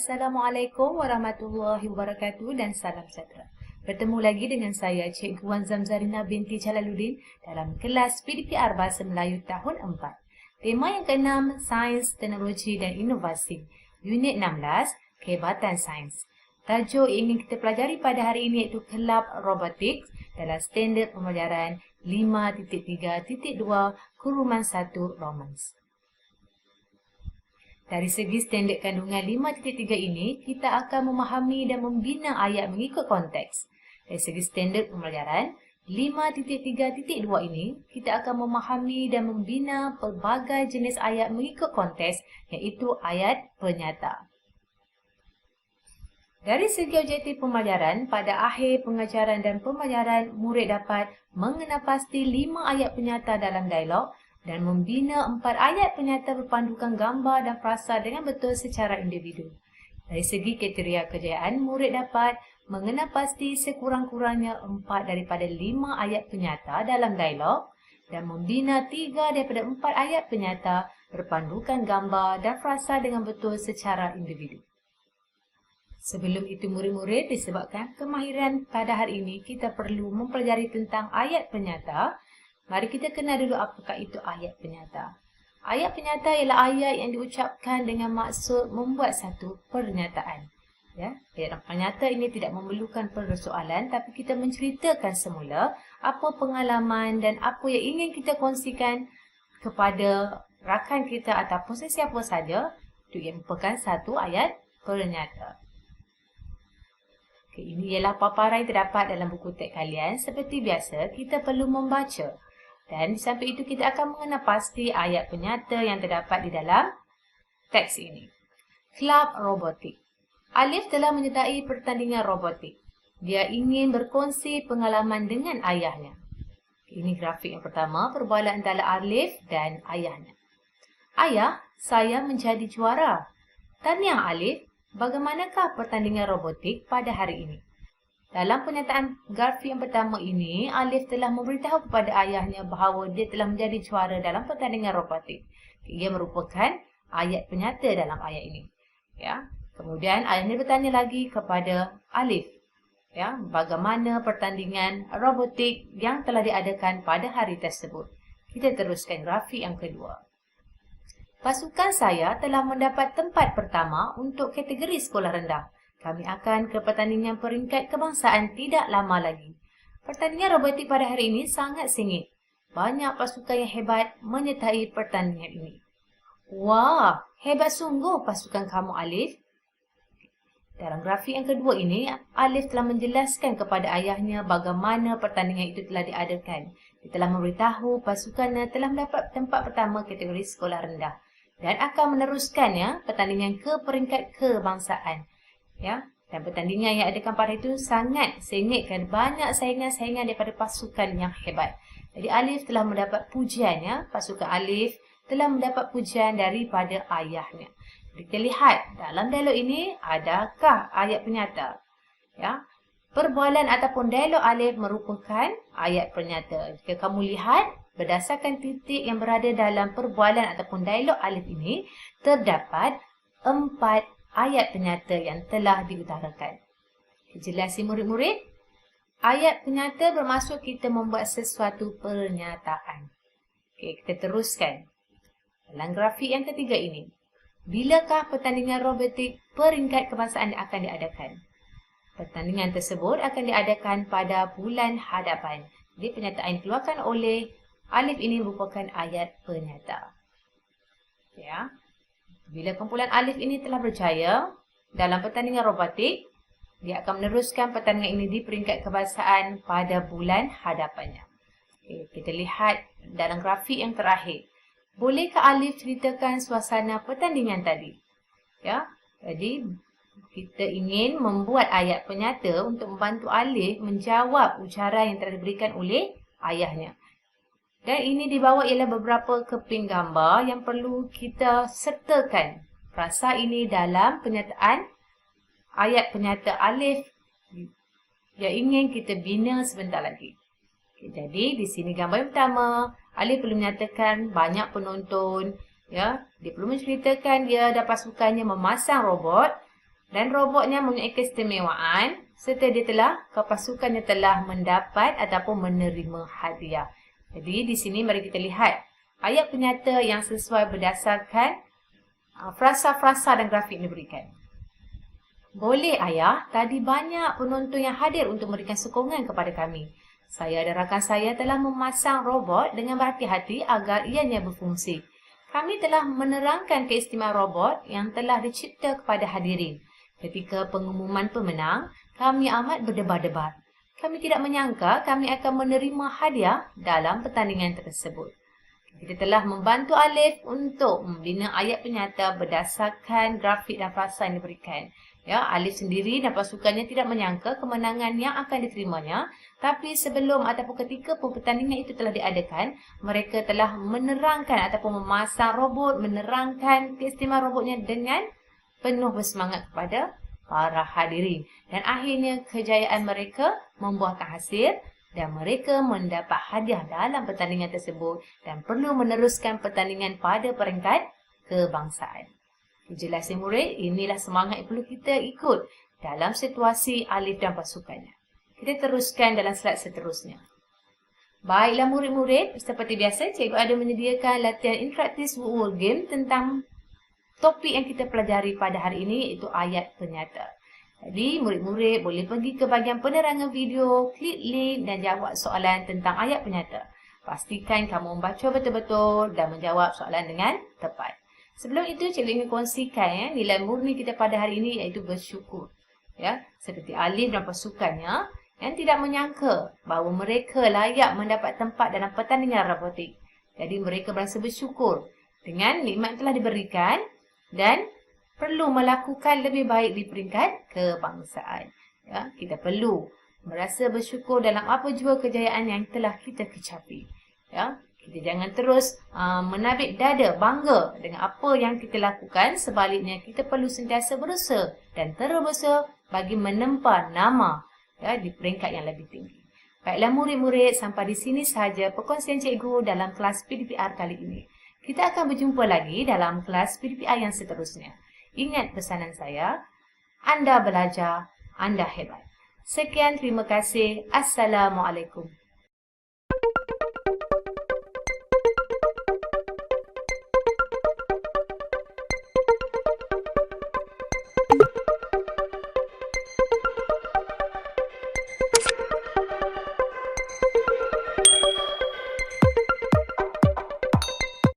Assalamualaikum warahmatullahi wabarakatuh dan salam sejahtera. Bertemu lagi dengan saya Cikgu Wan Zamzarina binti Jalaluddin dalam kelas PDPR Bahasa Melayu tahun 4. Tema yang ke-6, Sains, Teknologi dan Inovasi. Unit 16, Kehebatan Sains. Tajuk yang ingin kita pelajari pada hari ini iaitu Kelab Robotik dalam standard pembelajaran 5.3.2 Romans. Dari segi standard kandungan 5.3 ini, kita akan memahami dan membina ayat mengikut konteks. Dari segi standard pembelajaran 5.3.2 ini, kita akan memahami dan membina pelbagai jenis ayat mengikut konteks, iaitu ayat penyata. Dari segi objektif pembelajaran, pada akhir pengajaran dan pembelajaran, murid dapat mengenal pasti 5 ayat penyata dalam dialog dan membina 4 ayat penyata berpandukan gambar dan frasa dengan betul secara individu. Dari segi kriteria kejayaan, murid dapat mengenal pasti sekurang-kurangnya 4 daripada 5 ayat penyata dalam dialog dan membina 3 daripada 4 ayat penyata berpandukan gambar dan frasa dengan betul secara individu. Sebelum itu murid-murid, disebabkan kemahiran pada hari ini, kita perlu mempelajari tentang ayat penyata. Mari kita kenal dulu apakah itu ayat penyata. Ayat penyata ialah ayat yang diucapkan dengan maksud membuat satu pernyataan. Ya, ayat penyata ini tidak memerlukan persoalan, tapi kita menceritakan semula apa pengalaman dan apa yang ingin kita kongsikan kepada rakan kita ataupun sesiapa saja. Itu yang merupakan satu ayat penyata. Ini ialah paparan yang terdapat dalam buku teks kalian. Seperti biasa, kita perlu membaca. Dan di samping itu kita akan mengenal pasti ayat penyata yang terdapat di dalam teks ini. Kelab robotik. Alif telah menyertai pertandingan robotik. Dia ingin berkongsi pengalaman dengan ayahnya. Ini grafik yang pertama, perbualan antara Alif dan ayahnya. Ayah, saya menjadi juara. Tahniah Alif, bagaimanakah pertandingan robotik pada hari ini? Dalam pernyataan grafik yang pertama ini, Alif telah memberitahu kepada ayahnya bahawa dia telah menjadi juara dalam pertandingan robotik. Ia merupakan ayat penyata dalam ayat ini. Ya. Kemudian ayahnya bertanya lagi kepada Alif, ya, bagaimana pertandingan robotik yang telah diadakan pada hari tersebut. Kita teruskan grafik yang kedua. Pasukan saya telah mendapat tempat pertama untuk kategori sekolah rendah. Kami akan ke pertandingan peringkat kebangsaan tidak lama lagi. Pertandingan robotik pada hari ini sangat sengit. Banyak pasukan yang hebat menyertai pertandingan ini. Wah, hebat sungguh pasukan kamu Alif. Dalam grafik yang kedua ini, Alif telah menjelaskan kepada ayahnya bagaimana pertandingan itu telah diadakan. Dia telah memberitahu pasukannya telah mendapat tempat pertama kategori sekolah rendah dan akan meneruskannya pertandingan ke peringkat kebangsaan. Ya, dan pertandingan yang diadakan pada itu sangat sengit kan, banyak saingan-saingan daripada pasukan yang hebat. Jadi Alif telah mendapat pujian, ya. Pasukan Alif telah mendapat pujian daripada ayahnya. Kita lihat dalam dialog ini adakah ayat penyata? Ya. Perbualan ataupun dialog Alif merupakan ayat penyata. Jika kamu lihat berdasarkan titik yang berada dalam perbualan ataupun dialog Alif ini, terdapat 4 ayat penyata yang telah diutarakan. Jelasin murid-murid, ayat penyata bermaksud kita membuat sesuatu pernyataan. Okey, kita teruskan. Dalam grafik yang ketiga ini, bilakah pertandingan robotik peringkat kebangsaan akan diadakan? Pertandingan tersebut akan diadakan pada bulan hadapan. Jadi pernyataan dikeluarkan oleh Alif ini merupakan ayat penyata. Ya. Bila kumpulan Alif ini telah berjaya dalam pertandingan robotik, dia akan meneruskan pertandingan ini di peringkat kebangsaan pada bulan hadapannya. Okay, kita lihat dalam grafik yang terakhir. Bolehkah Alif ceritakan suasana pertandingan tadi? Ya, jadi kita ingin membuat ayat penyata untuk membantu Alif menjawab ucaran yang telah diberikan oleh ayahnya. Dan ini di bawah ialah beberapa keping gambar yang perlu kita sertakan frasa ini dalam pernyataan ayat penyata Alif yang ingin kita bina sebentar lagi. Jadi di sini gambar yang pertama, Alif perlu menyatakan banyak penonton. Ya, dia perlu menceritakan dia dan pasukannya memasang robot Dan robotnya mempunyai keistimewaan serta dia telah, pasukannya telah mendapat ataupun menerima hadiah. Jadi di sini mari kita lihat ayat penyata yang sesuai berdasarkan frasa-frasa dan grafik yang diberikan. Boleh ayah, tadi banyak penonton yang hadir untuk memberikan sokongan kepada kami. Saya dan rakan saya telah memasang robot dengan berhati-hati agar ianya berfungsi. Kami telah menerangkan keistimewaan robot yang telah dicipta kepada hadirin. Ketika pengumuman pemenang, kami amat berdebar-debar. Kami tidak menyangka kami akan menerima hadiah dalam pertandingan tersebut. Kita telah membantu Alif untuk membina ayat penyata berdasarkan grafik dan frasa yang diberikan. Ya, Alif sendiri dan pasukannya tidak menyangka kemenangan yang akan diterimanya, tapi sebelum ataupun ketika pertandingan itu telah diadakan, mereka telah menerangkan ataupun memasang robot, menerangkan keistimewaan robotnya dengan penuh bersemangat kepada para hadirin. Dan akhirnya kejayaan mereka membuahkan hasil dan mereka mendapat hadiah dalam pertandingan tersebut dan perlu meneruskan pertandingan pada peringkat kebangsaan. Jelas murid, inilah semangat yang perlu kita ikut dalam situasi Alif dan pasukannya. Kita teruskan dalam slide seterusnya. Baiklah murid-murid, seperti biasa cikgu ada menyediakan latihan interaktif word game tentang topik yang kita pelajari pada hari ini, iaitu ayat penyata. Jadi murid-murid boleh pergi ke bahagian penerangan video, klik link dan jawab soalan tentang ayat penyata. Pastikan kamu membaca betul-betul dan menjawab soalan dengan tepat. Sebelum itu, cikgu ingin kongsikan nilai murni kita pada hari ini iaitu bersyukur. Ya, seperti Alif dan pasukannya yang tidak menyangka bahawa mereka layak mendapat tempat dalam pertandingan robotik. Jadi mereka berasa bersyukur dengan nikmat yang telah diberikan dan perlu melakukan lebih baik di peringkat kebangsaan. Ya, kita perlu merasa bersyukur dalam apa jua kejayaan yang telah kita kecapi. Ya, kita jangan terus menabik dada, bangga dengan apa yang kita lakukan. Sebaliknya, kita perlu sentiasa berusaha dan terus berusaha bagi menempa nama di peringkat yang lebih tinggi. Baiklah murid-murid, sampai di sini sahaja perkongsian cikgu dalam kelas PDPR kali ini. Kita akan berjumpa lagi dalam kelas PDPR yang seterusnya. Ingat pesanan saya, Anda belajar, Anda hebat. Sekian, terima kasih. Assalamualaikum.